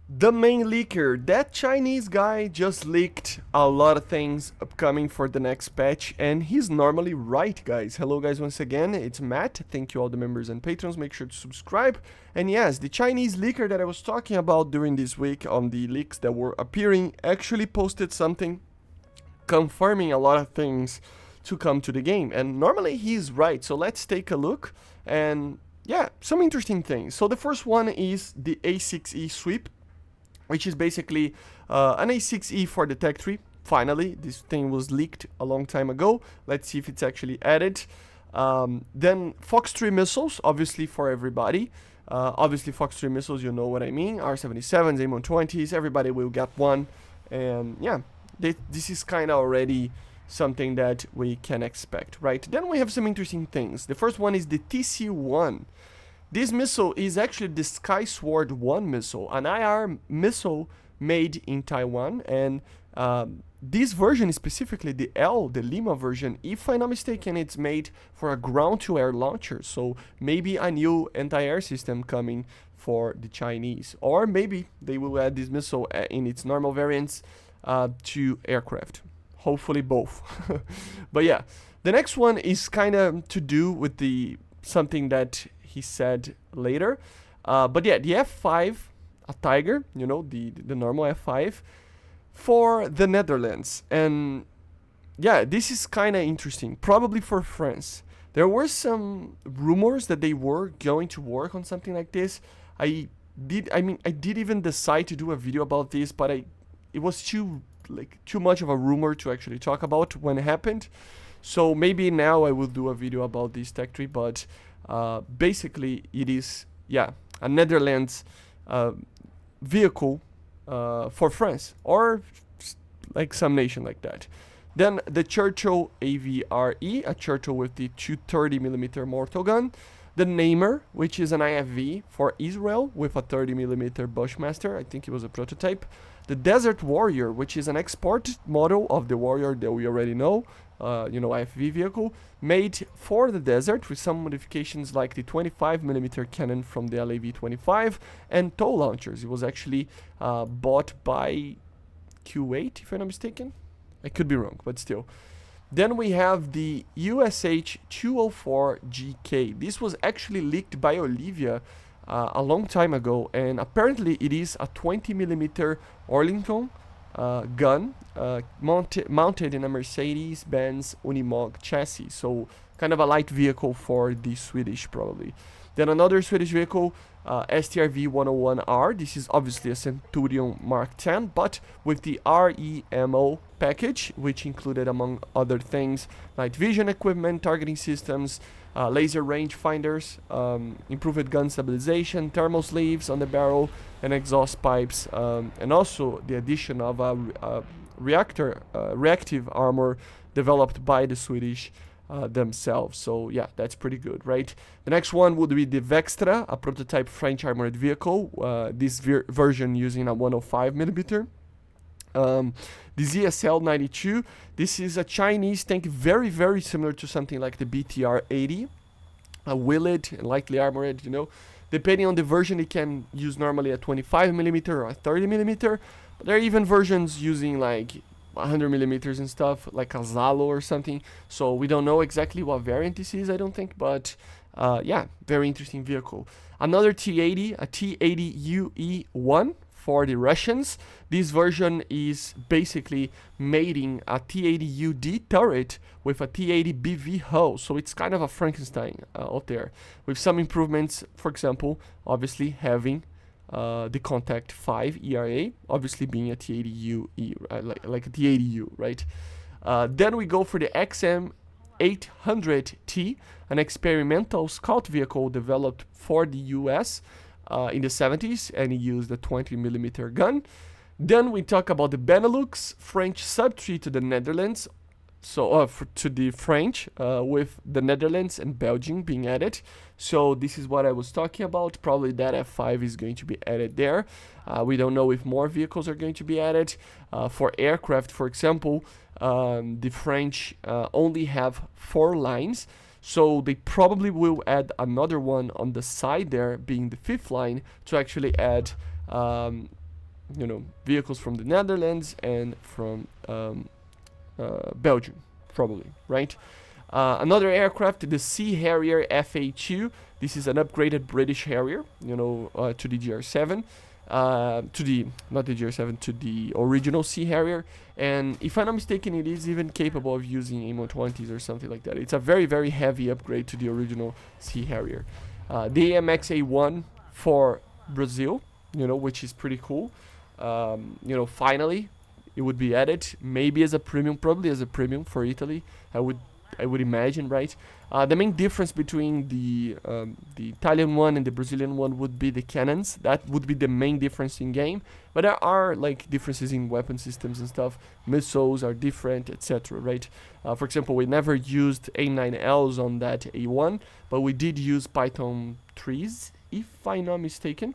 The main leaker, that Chinese guy just leaked a lot of things upcoming for the next patch, and he's normally right, guys. Hello, guys, once again, it's Matt. Thank you all the members and patrons. Make sure to subscribe. And yes, the Chinese leaker that I was talking about during this week on the leaks that were appearing actually posted something confirming a lot of things to come to the game. And normally he's right, so let's take a look. And yeah, some interesting things. So the first one is the A6E sweep, which is basically an A6E for the tech tree. Finally, this thing was leaked a long time ago. Let's see if it's actually added. Then FOX-3 missiles, obviously for everybody. Obviously FOX-3 missiles, you know what I mean. R-77s, AMX-20s, everybody will get one. And yeah, this is kind of already something that we can expect, right? Then we have some interesting things. The first one is the TC-1. This missile is actually the Sky Sword 1 missile, an IR missile made in Taiwan, and this version specifically, the L, the Lima version, if I'm not mistaken, it's made for a ground-to-air launcher, so maybe a new anti-air system coming for the Chinese, or maybe they will add this missile in its normal variants to aircraft. Hopefully both. But yeah, the next one is kind of to do with the something that he said later, but yeah, the F5, a Tiger, you know, the normal F5 for the Netherlands. And yeah, this is kind of interesting, probably for France. There were some rumors that they were going to work on something like this. I did even decide to do a video about this, but it was too much of a rumor to actually talk about when it happened. So maybe now I will do a video about this tech tree, but basically it is, yeah, a Netherlands vehicle for France, or like some nation like that. Then the Churchill AVRE, a Churchill with the 230mm mortar gun. The Namer, which is an IFV for Israel with a 30mm Bushmaster. I think it was a prototype. The Desert Warrior, which is an export model of the Warrior that we already know, IFV vehicle, made for the desert with some modifications like the 25mm cannon from the LAV-25 and tow launchers. It was actually bought by Kuwait, if I'm not mistaken. I could be wrong, but still. Then we have the USH-204GK. This was actually leaked by Olivia a long time ago, and apparently it is a 20mm Arlington gun mounted in a Mercedes-Benz Unimog chassis, so kind of a light vehicle for the Swedish probably. Then another Swedish vehicle, STRV-101R. This is obviously a Centurion Mark 10, but with the REMO package, which included, among other things, night vision equipment, targeting systems, laser range finders, improved gun stabilization, thermal sleeves on the barrel, and exhaust pipes, and also the addition of a reactive armor developed by the Swedish themselves. So yeah, that's pretty good, right? The next one would be the Vextra, a prototype French armored vehicle, this version using a 105mm. The ZSL-92, this is a Chinese tank very, very similar to something like the BTR-80, a wheeled, lightly armored, you know. Depending on the version, it can use normally a 25mm or a 30mm, but there are even versions using like 100mm and stuff, like a Zalo or something, so we don't know exactly what variant this is, I don't think, but yeah, very interesting vehicle. Another T-80, a T-80UE-1 for the Russians. This version is basically mating a T-80UD turret with a T-80BV hull, so it's kind of a Frankenstein out there, with some improvements, for example, obviously having the Contact 5 ERA, obviously being a T-80U, like a T-80U, right? Then we go for the XM800T, an experimental scout vehicle developed for the US in the 70s, and it used a 20mm gun. Then we talk about the Benelux French subtree to the Netherlands, so to the French, with the Netherlands and Belgium being added. So this is what I was talking about. Probably that F5 is going to be added there. We don't know if more vehicles are going to be added. For aircraft, for example, the French only have 4 lines, so they probably will add another one on the side there, being the 5th line, to actually add you know, vehicles from the Netherlands and from Belgium, probably, right? Another aircraft, the Sea Harrier FA2. This is an upgraded British Harrier, you know, to the GR7, not the GR7, to the original Sea Harrier. And if I'm not mistaken, it is even capable of using AMX-20s or something like that. It's a very, very heavy upgrade to the original Sea Harrier. The AMX A1 for Brazil, you know, which is pretty cool. You know, finally, it would be added, maybe as a premium, probably as a premium for Italy. I would imagine, right? The main difference between the Italian one and the Brazilian one would be the cannons. That would be the main difference in game. But there are like differences in weapon systems and stuff. Missiles are different, etc. Right? For example, we never used A9Ls on that A1, but we did use Python 3's, if I'm not mistaken.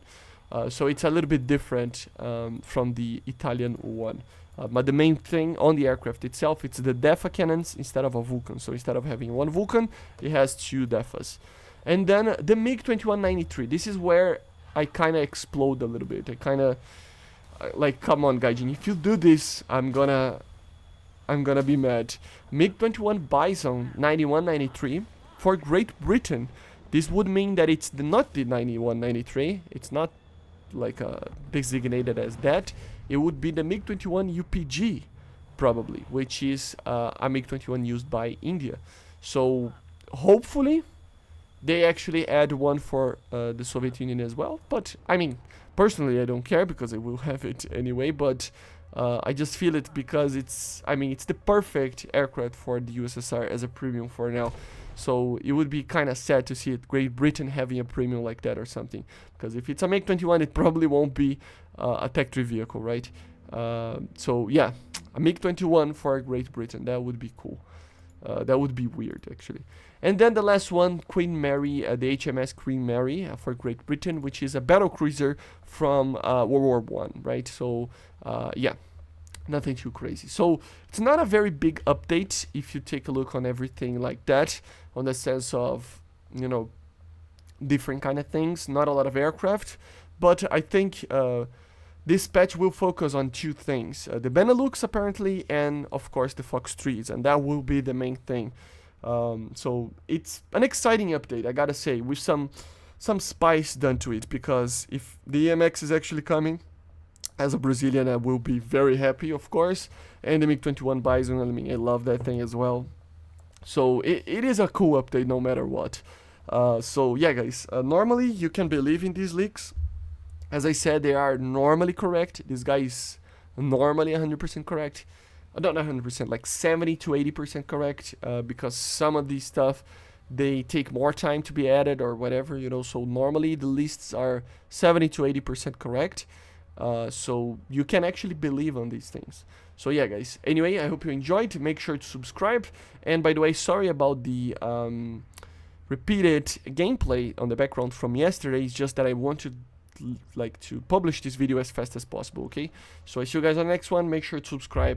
So it's a little bit different from the Italian one. But the main thing on the aircraft itself, it's the DEFA cannons instead of a Vulcan. So instead of having one Vulcan, it has two DEFAs. And then the MiG-21-93. This is where I kind of explode a little bit. I kind of like, come on, Gaijin, if you do this, I'm gonna be mad. MiG-21 Bison 91-93 for Great Britain. This would mean that it's not the 91-93. It's not like designated as that. It would be the MiG-21 UPG, probably, which is a MiG-21 used by India. So hopefully they actually add one for the Soviet Union as well. But I mean, personally, I don't care because I will have it anyway. But I just feel it because it's the perfect aircraft for the USSR as a premium for now. So it would be kind of sad to see it, Great Britain having a premium like that or something. Because if it's a MiG-21, it probably won't be a Tech 3 vehicle, right? So yeah, a MiG-21 for Great Britain, that would be cool. That would be weird, actually. And then the last one, Queen Mary, the HMS Queen Mary for Great Britain, which is a battle cruiser from World War I, right? So yeah, nothing too crazy. So it's not a very big update if you take a look on everything like that, on the sense of, you know, different kind of things, not a lot of aircraft. But I think this patch will focus on two things, the Benelux apparently, and of course the FOX-3's, and that will be the main thing. So it's an exciting update, I gotta say, with some spice done to it, because if the AMX is actually coming, as a Brazilian, I will be very happy, of course. And the MiG-21 Bison, I mean, I love that thing as well. So it is a cool update no matter what. So yeah, guys, normally you can believe in these leaks. As I said, they are normally correct. This guy is normally 100% correct. Not 100%, like 70 to 80% correct, because some of these stuff, they take more time to be added or whatever, you know. So normally the lists are 70 to 80% correct. So you can actually believe on these things. So yeah, guys, anyway, I hope you enjoyed. Make sure to subscribe. And by the way, sorry about the repeated gameplay on the background from yesterday. It's just that I wanted to publish this video as fast as possible. Okay, so I see you guys on the next one. Make sure to subscribe.